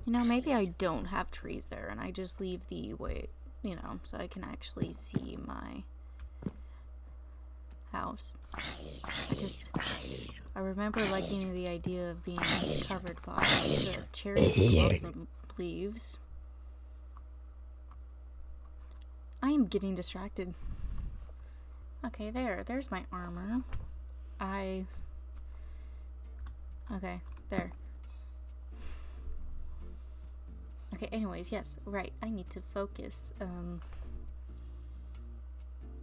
You know, maybe I don't have trees there and I just leave the way, you know, so I can actually see my house. I remember liking the idea of being covered by the cherry blossom leaves. I am getting distracted. Okay, there's my armor. Okay, there. Okay, anyways, yes, right, I need to focus.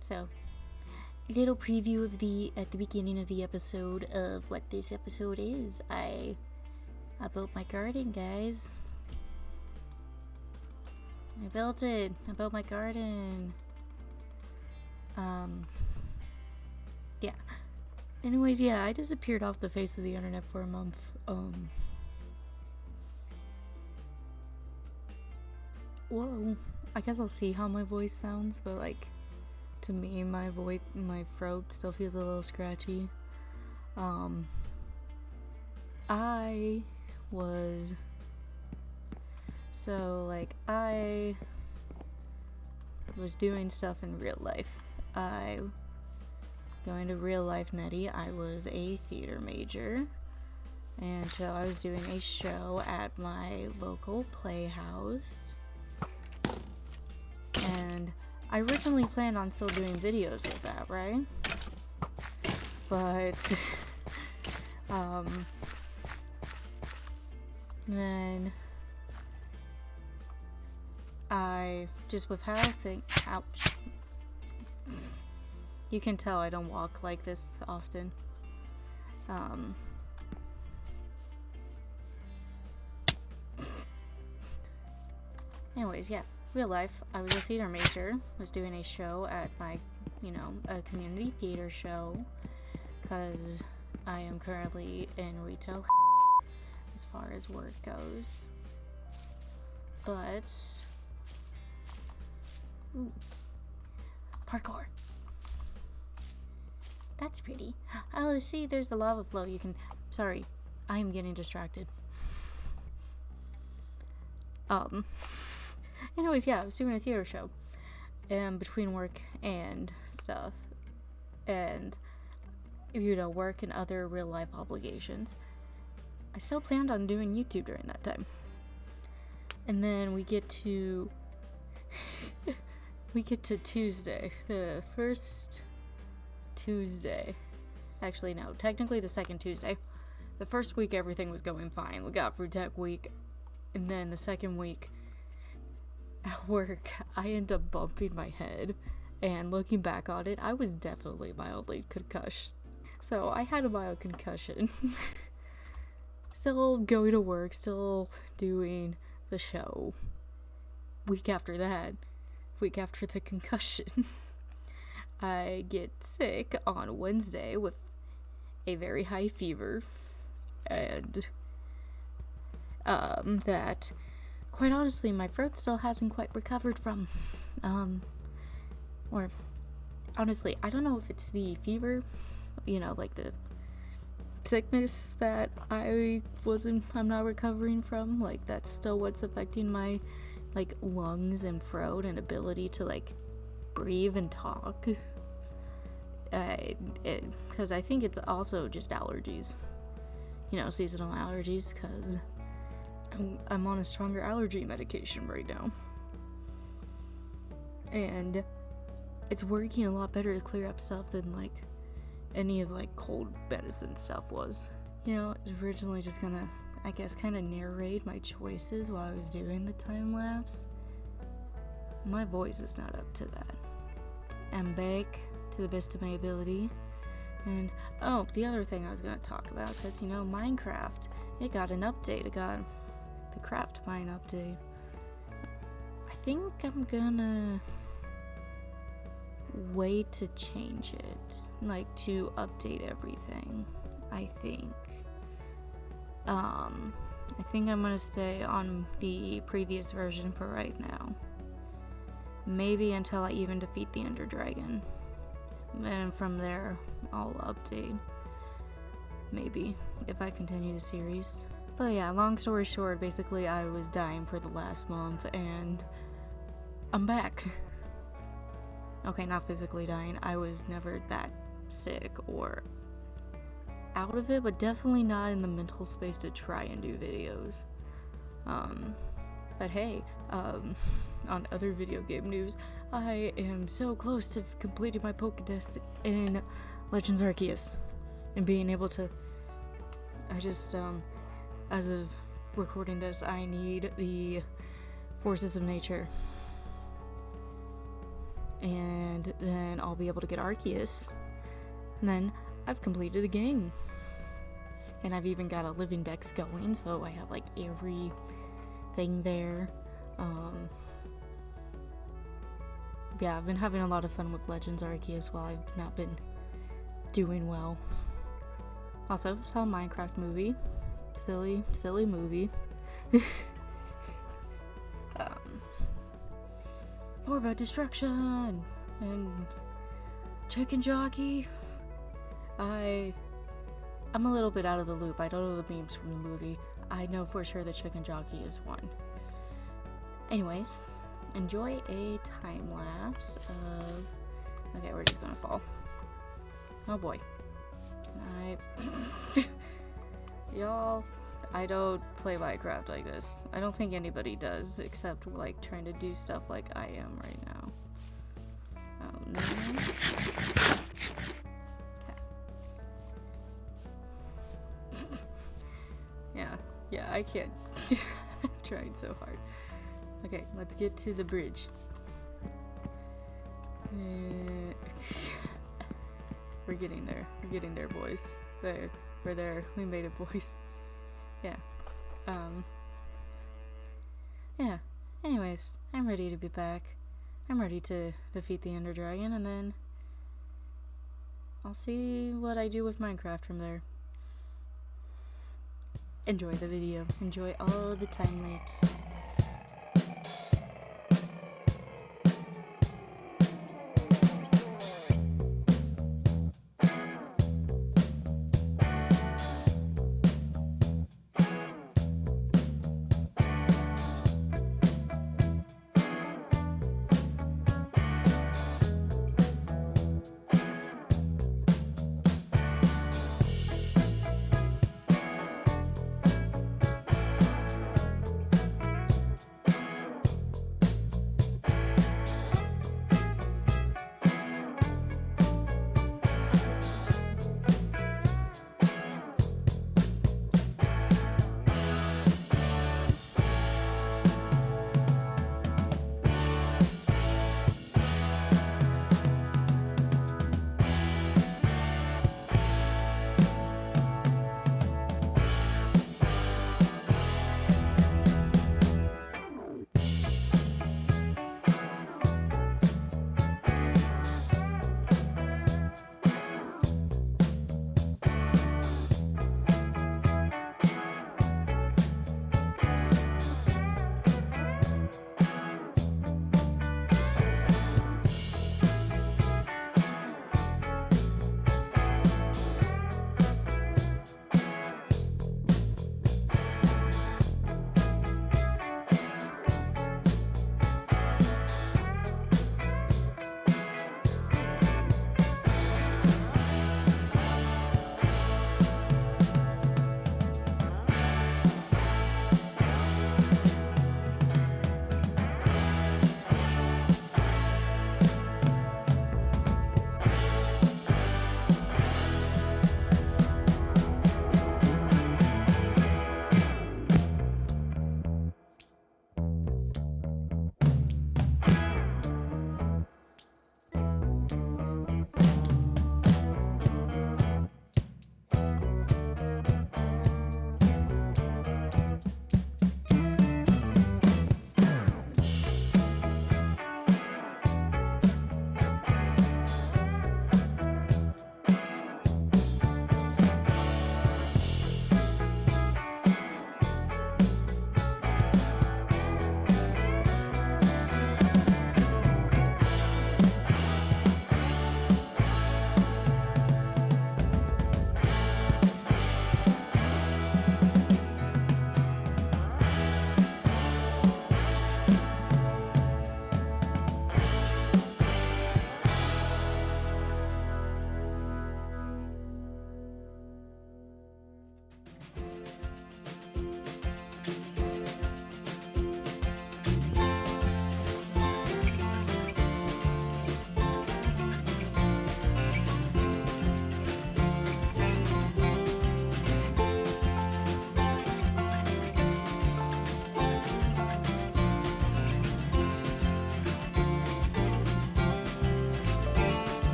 So, little preview of at the beginning of the episode of what this episode is. I built my garden, guys. I built it. I built my garden. Yeah. Anyways, yeah, I disappeared off the face of the internet for a month. Whoa. I guess I'll see how my voice sounds, but like, to me, my throat still feels a little scratchy. I was doing stuff in real life. Going to real life Nettey, I was a theater major, and so I was doing a show at my local playhouse, and I originally planned on still doing videos with that, right? But then I just with how ouch. You can tell I don't walk like this often. Anyways, yeah, real life. I was a theater major, was doing a show at my, a community theater show, because I am currently in retail as far as work goes. But, ooh, parkour. That's pretty. Oh, see, there's the lava flow. Sorry, I am getting distracted. Anyways, yeah, I was doing a theater show, between work and stuff, and, work and other real life obligations. I still planned on doing YouTube during that time. And then we get to Tuesday, the first Tuesday. Actually, no, technically the second Tuesday. The first week, everything was going fine. We got through tech week, and then the second week at work, I ended up bumping my head, and looking back on it, I was definitely mildly concussed. So I had a mild concussion. Still going to work, still doing the show. Week after the concussion, I get sick on Wednesday with a very high fever, and that, quite honestly, my throat still hasn't quite recovered from. Or, honestly, I don't know if it's the fever, like the sickness that I'm not recovering from, like, that's still what's affecting my, like, lungs and throat and ability to, like, breathe and talk. Because I think it's also just allergies, seasonal allergies, because I'm on a stronger allergy medication right now, and it's working a lot better to clear up stuff than, like, any of, like, cold medicine stuff was. I was originally just gonna, I guess, kind of narrate my choices while I was doing the time lapse. My voice is not up to that. I'm back to the best of my ability. And, the other thing I was gonna talk about, because, Minecraft, it got an update. It got the craft mine update. I think I'm gonna wait to change it, like, to update everything. I think I'm gonna stay on the previous version for right now, maybe until I even defeat the Ender Dragon, and from there I'll update, maybe, if I continue the series. But yeah, long story short, basically I was dying for the last month, and I'm back. Okay, not physically dying. I was never that sick or out of it, but definitely not in the mental space to try and do videos. But hey, on other video game news, I am so close to completing my Pokédex in Legends Arceus and being able to, as of recording this, I need the Forces of Nature. And then I'll be able to get Arceus. And then I've completed the game. And I've even got a living dex going, so I have like everything there. Yeah, I've been having a lot of fun with Legends Arceus while I've not been doing well. Also, saw a Minecraft movie. Silly movie. More about destruction and chicken jockey. I'm a little bit out of the loop. I don't know the memes from the movie. I know for sure the chicken jockey is one. Anyways, enjoy a time lapse of. Okay, we're just gonna fall. Oh boy. Y'all, I don't play Minecraft like this. I don't think anybody does, except like trying to do stuff like I am right now. Oh no. Okay. Yeah, I can't. I'm trying so hard. Okay, let's get to the bridge. We're getting there, boys. We're there. We made it, boys. Yeah. Yeah. Anyways, I'm ready to be back. I'm ready to defeat the Ender Dragon, and then I'll see what I do with Minecraft from there. Enjoy the video. Enjoy all the time lapse.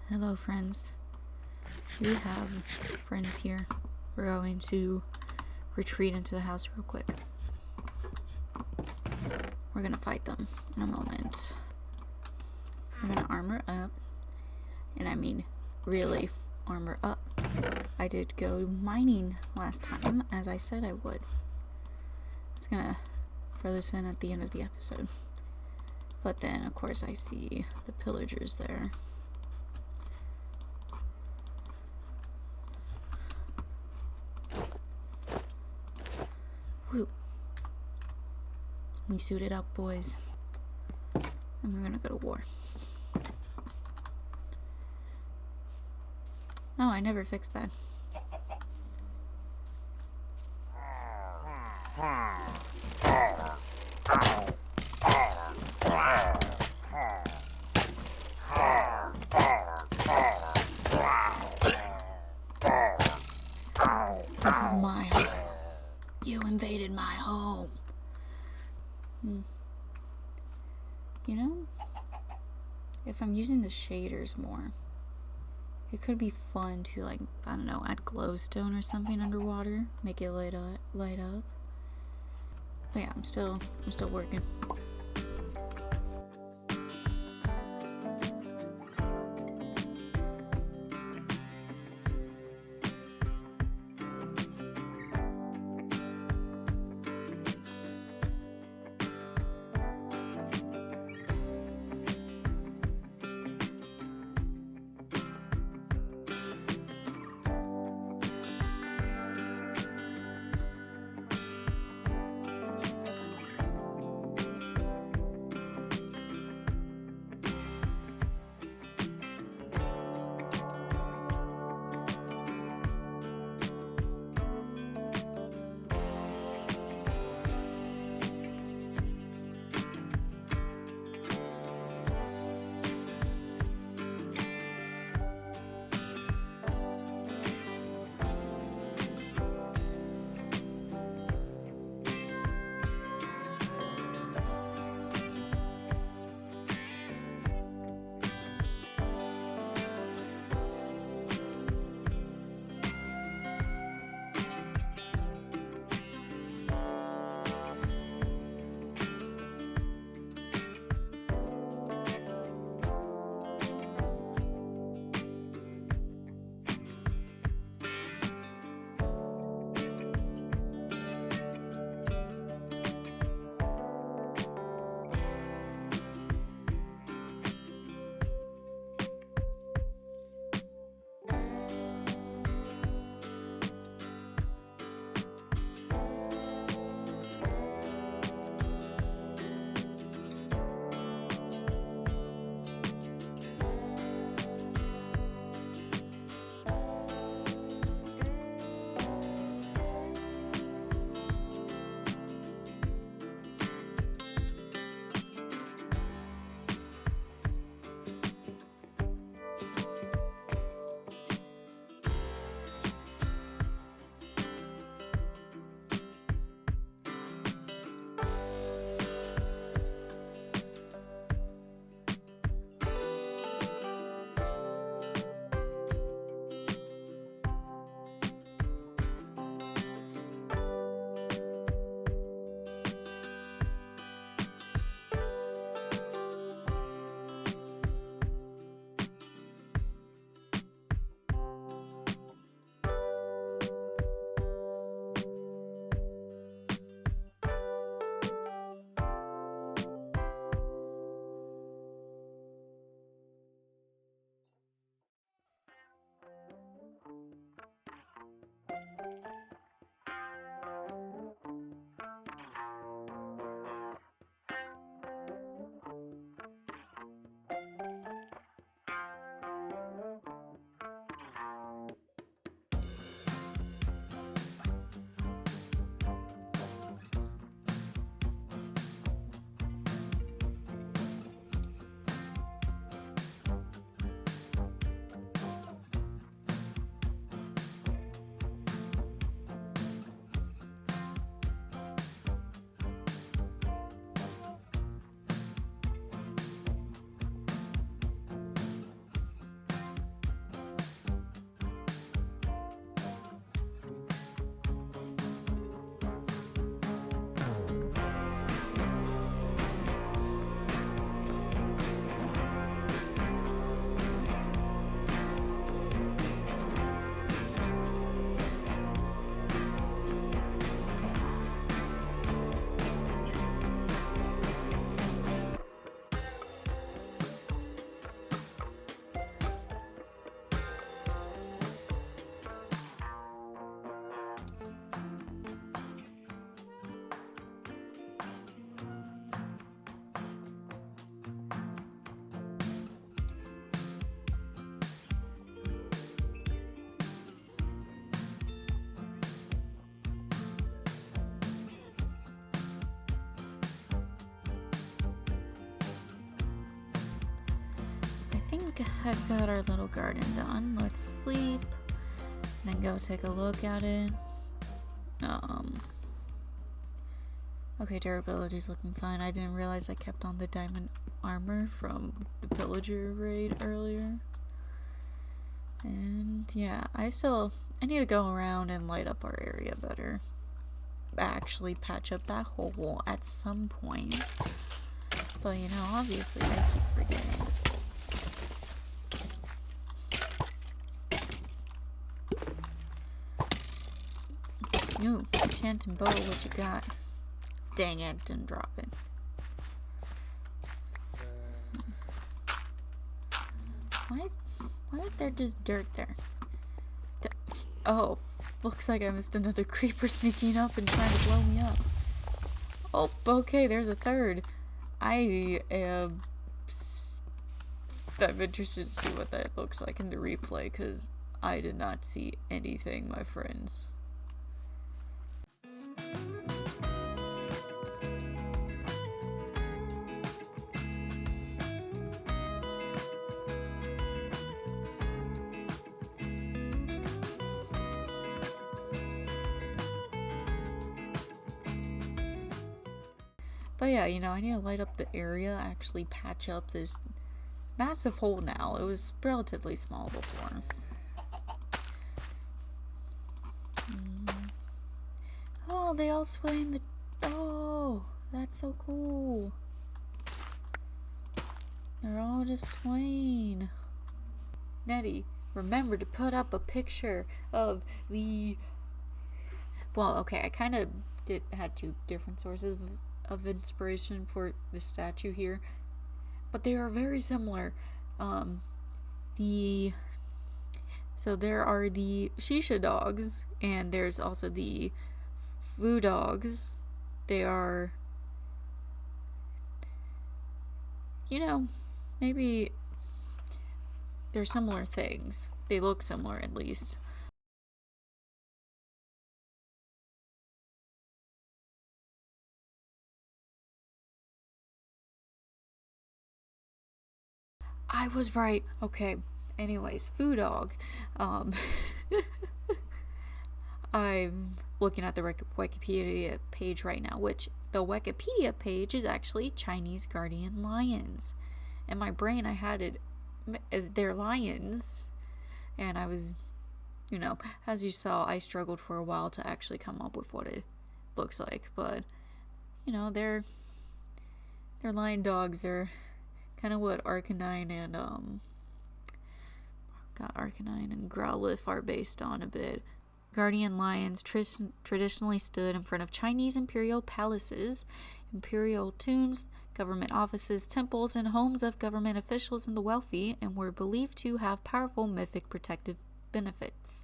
Hello, friends. We have friends here. We're going to retreat into the house real quick. We're gonna fight them in a moment. We're gonna armor up. And I mean, really armor up. I did go mining last time, as I said I would. It's gonna throw this in at the end of the episode. But then, of course, I see the pillagers there. Woo. We suited up, boys. And we're gonna go to war. Oh, I never fixed that. This is my home. You invaded my home. You know, if I'm using the shaders more, it could be fun to, like, I don't know, add glowstone or something underwater, make it light up. But yeah, I'm still working. I've got our little garden done. Let's sleep. Then go take a look at it. Okay, durability's looking fine. I didn't realize I kept on the diamond armor from the Pillager raid earlier. And yeah, I need to go around and light up our area better. Actually patch up that hole at some point. But you know, obviously I keep forgetting. Ooh, enchanting bow, what you got? Dang it, didn't drop it. Why is there just dirt there? Oh, looks like I missed another creeper sneaking up and trying to blow me up. Oh, okay, there's a third. I'm interested to see what that looks like in the replay, because I did not see anything, my friends. But yeah, you know, I need to light up the area, actually patch up this massive hole now. It was relatively small before. Oh, they all sway in the... Oh, that's so cool. They're all just swaying. Nettey, remember to put up a picture of the... Well, okay, I kind of had two different sources of inspiration for the statue here, but they are very similar. So there are the Shisa dogs, and there's also the foo dogs. They are, you know, maybe they're similar things. They look similar, at least. I was right. Okay. Anyways, foo dog. I'm looking at the Wikipedia page right now, which the Wikipedia page is actually Chinese guardian lions. In my brain, I had it, they're lions. And I was, you know, as you saw, I struggled for a while to actually come up with what it looks like. But, you know, they're lion dogs. They're kind of what Arcanine and, Arcanine and Growlithe are based on a bit. Guardian lions traditionally stood in front of Chinese imperial palaces, imperial tombs, government offices, temples, and homes of government officials and the wealthy, and were believed to have powerful mythic protective benefits.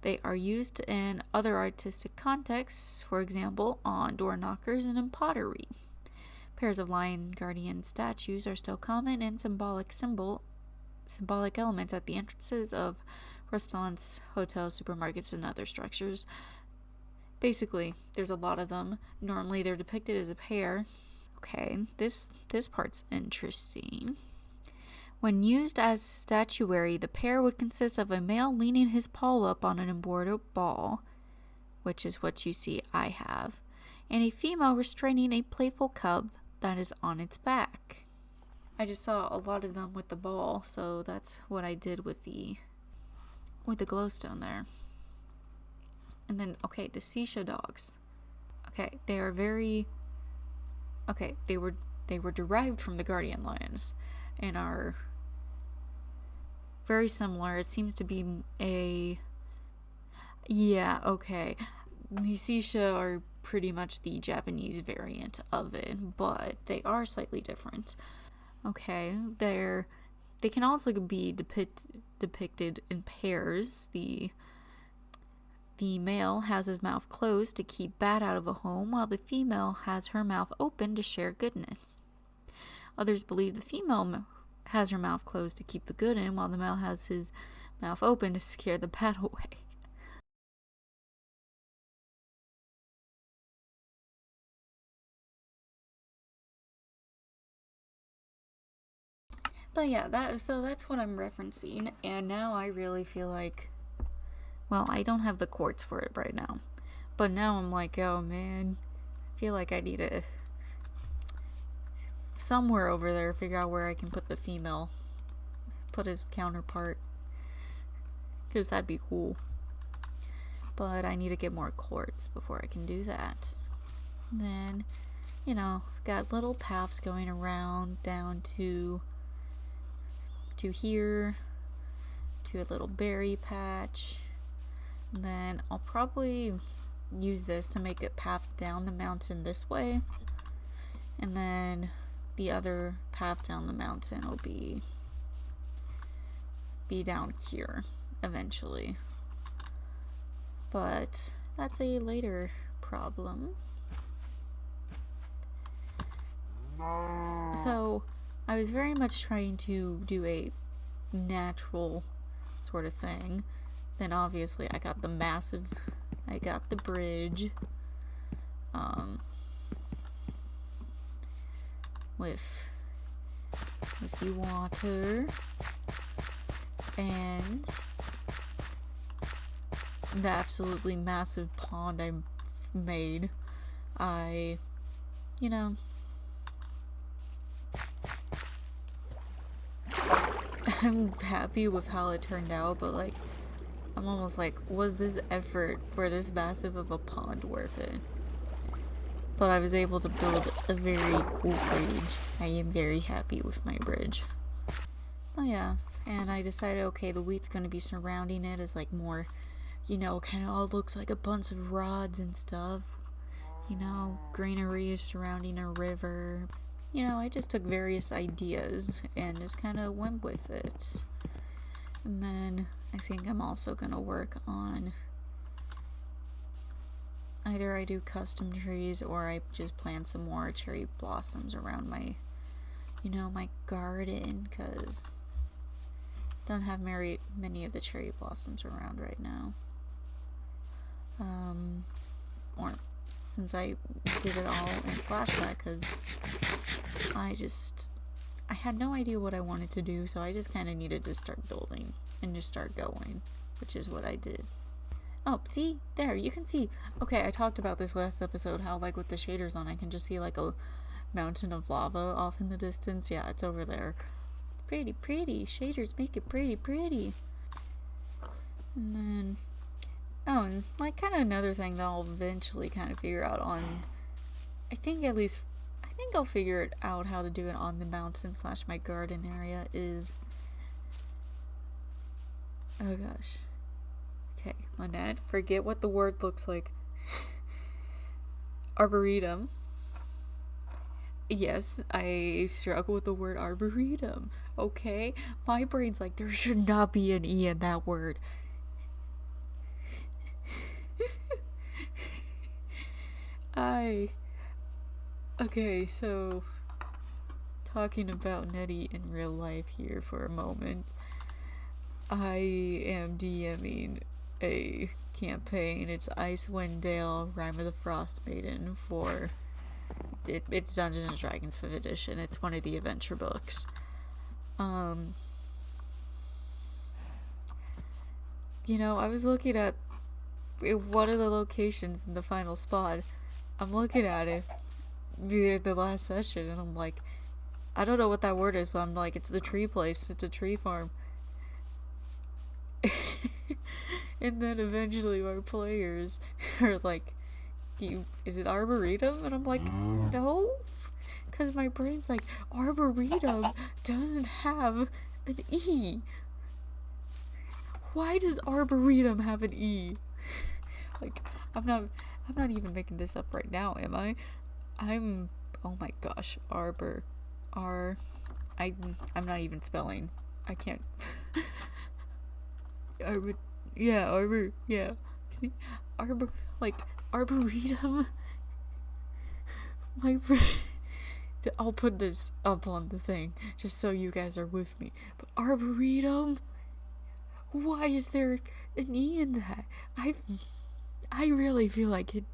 They are used in other artistic contexts, for example, on door knockers and in pottery. Pairs of lion guardian statues are still common and symbolic elements at the entrances of restaurants, hotels, supermarkets, and other structures. Basically, there's a lot of them. Normally, they're depicted as a pair. Okay, this part's interesting. When used as statuary, the pair would consist of a male leaning his paw up on an embroidered ball, which is what you see I have, and a female restraining a playful cub that is on its back. I just saw a lot of them with the ball, so that's what I did with the glowstone there. And then, okay, the Shisa dogs. Okay, they are very... Okay, they were derived from the guardian lions and are very similar. It seems to be a... Yeah, okay. The Shisa are pretty much the Japanese variant of it, but they are slightly different. Okay, they can also be depicted in pairs. The male has his mouth closed to keep bad out of a home, while the female has her mouth open to share goodness. Others believe the female has her mouth closed to keep the good in, while the male has his mouth open to scare the bad away. But yeah, that's what I'm referencing, and now I really feel like, well, I don't have the quartz for it right now, but now I'm like, oh man, I feel like I need to somewhere over there figure out where I can put the female, put his counterpart, because that'd be cool. But I need to get more quartz before I can do that. And then, you know, got little paths going around down to here, to a little berry patch. And then I'll probably use this to make a path down the mountain this way. And then the other path down the mountain will be down here eventually. But that's a later problem. So I was very much trying to do a natural sort of thing. Then obviously I got the bridge with the water and the absolutely massive pond I made. You know, I'm happy with how it turned out, but like, I'm almost like, was this effort for this massive of a pond worth it? But I was able to build a very cool bridge. I am very happy with my bridge. Oh yeah, and I decided, okay, the wheat's gonna be surrounding it as like more, you know, kind of all looks like a bunch of rods and stuff. You know, greenery is surrounding a river. You know, I just took various ideas and just kind of went with it. And then I think I'm also gonna work on either I do custom trees or I just plant some more cherry blossoms around my, you know, my garden, because don't have many of the cherry blossoms around right now. Or since I did it all in flashback, because I had no idea what I wanted to do, so I just kind of needed to start building and just start going, which is what I did. Oh, see? There, you can see. Okay, I talked about this last episode, how, like, with the shaders on, I can just see, like, a mountain of lava off in the distance. Yeah, it's over there. Pretty, pretty. Shaders make it pretty, pretty. And then, oh, and, like, kind of another thing that I'll eventually kind of figure out on, I think I'll figure it out how to do it on the mountain / my garden area is, oh gosh. Okay, Lynette, forget what the word looks like. Arboretum. Yes, I struggle with the word arboretum. Okay? My brain's like, there should not be an E in that word. Okay, so talking about Nettey in real life here for a moment. I am DMing a campaign. It's Icewind Dale, Rime of the Frost Maiden for it's Dungeons and Dragons 5th edition. It's one of the adventure books. You know, I was looking at one of the locations in the final spot. I'm looking at it the last session, and I'm like, I don't know what that word is, but I'm like, it's the tree place. It's a tree farm. And then eventually our players are like, is it Arboretum? And I'm like, no, because my brain's like, Arboretum doesn't have an E. Why does Arboretum have an E? Like, I'm not even making this up right now, am I? Oh my gosh, I'm not even spelling. I can't. Arboretum. My brain. I'll put this up on the thing, just so you guys are with me. But Arboretum? Why is there an E in that? I really feel like it.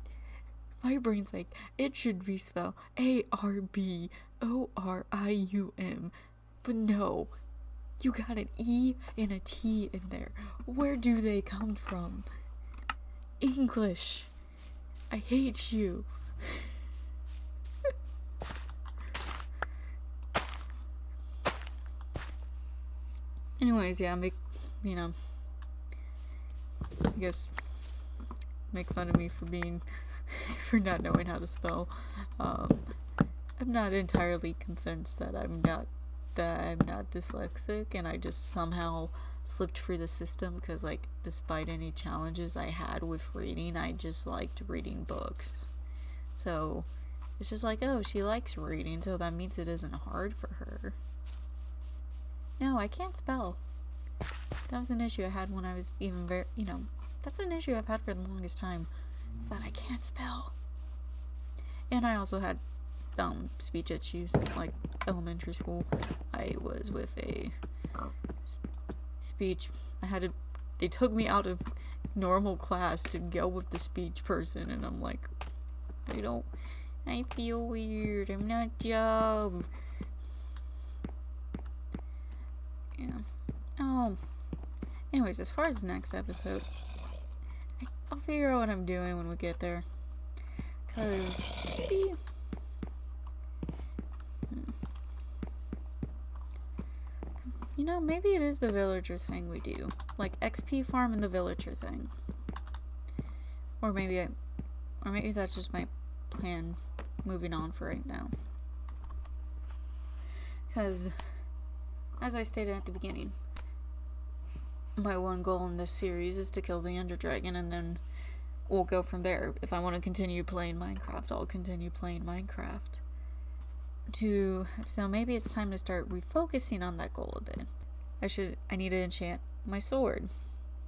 My brain's like, it should be spelled Arborium. But no, you got an E and a T in there. Where do they come from? English. I hate you. Anyways, yeah, I guess make fun of me for not knowing how to spell. I'm not entirely convinced that I'm not dyslexic, and I just somehow slipped through the system because, like, despite any challenges I had with reading, I just liked reading books. So it's just like, oh, she likes reading, so that means it isn't hard for her. No, I can't spell. That was an issue I had when I was even that's an issue I've had for the longest time, is that I can't spell. And I also had speech issues, like elementary school. I was with a speech. They took me out of normal class to go with the speech person, and I'm like, I feel weird. I'm not Joe. Yeah. Anyways, as far as the next episode, I'll figure out what I'm doing when we get there. Cause maybe it is the villager thing we do. Like XP farm and the villager thing. Or maybe that's just my plan moving on for right now. Because, as I stated at the beginning, my one goal in this series is to kill the Ender Dragon, and then we'll go from there. If I want to continue playing Minecraft, I'll continue playing Minecraft. So maybe it's time to start refocusing on that goal a bit. I need to enchant my sword.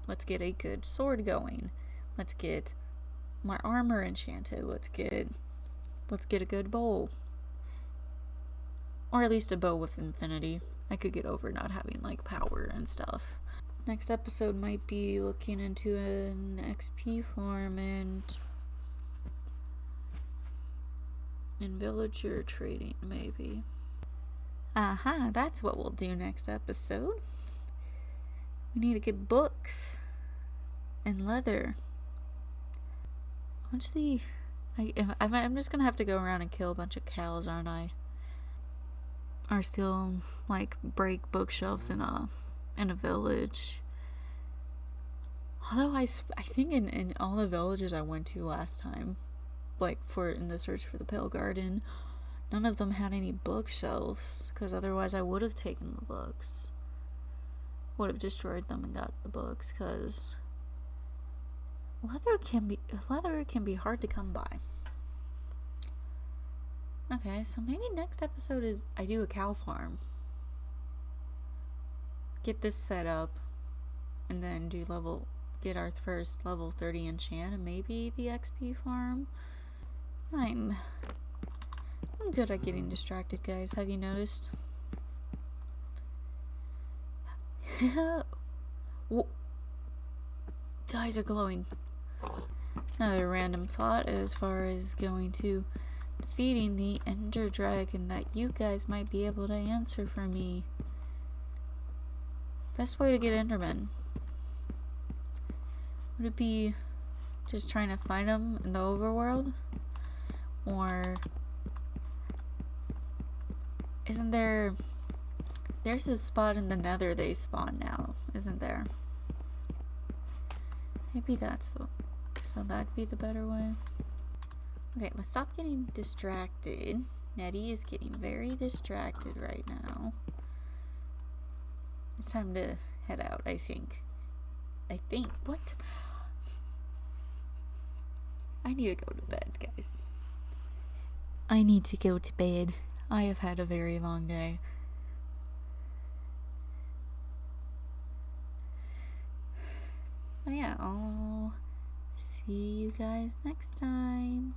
Let's get a good sword going. Let's get my armor enchanted. Let's get a good bow. Or at least a bow with infinity. I could get over not having, like, power and stuff. Next episode might be looking into an XP farm and villager trading, maybe. That's what we'll do next episode. We need to get books and leather. I'm just gonna have to go around and kill a bunch of cows, aren't I? Or still, like, break bookshelves in a village. Although I think in all the villages I went to last time, like in the search for the Pale Garden, none of them had any bookshelves, because otherwise I would have taken the books. Would have destroyed them and got the books, because leather can be hard to come by. Okay, so maybe next episode is I do a cow farm. Get this set up, and then get our first level 30 enchant, and maybe the XP farm. I'm good at getting distracted, guys. Have you noticed? Whoa. The eyes are glowing. Another random thought as far as going to defeating the Ender Dragon that you guys might be able to answer for me. Best way to get Endermen. Would it be just trying to find them in the overworld? Or isn't there's a spot in the Nether they spawn now, isn't there? Maybe so that'd be the better way. Okay, let's stop getting distracted. Nettey is getting very distracted right now. It's time to head out, I think. What? I need to go to bed, guys. I need to go to bed. I have had a very long day. But yeah, I'll see you guys next time.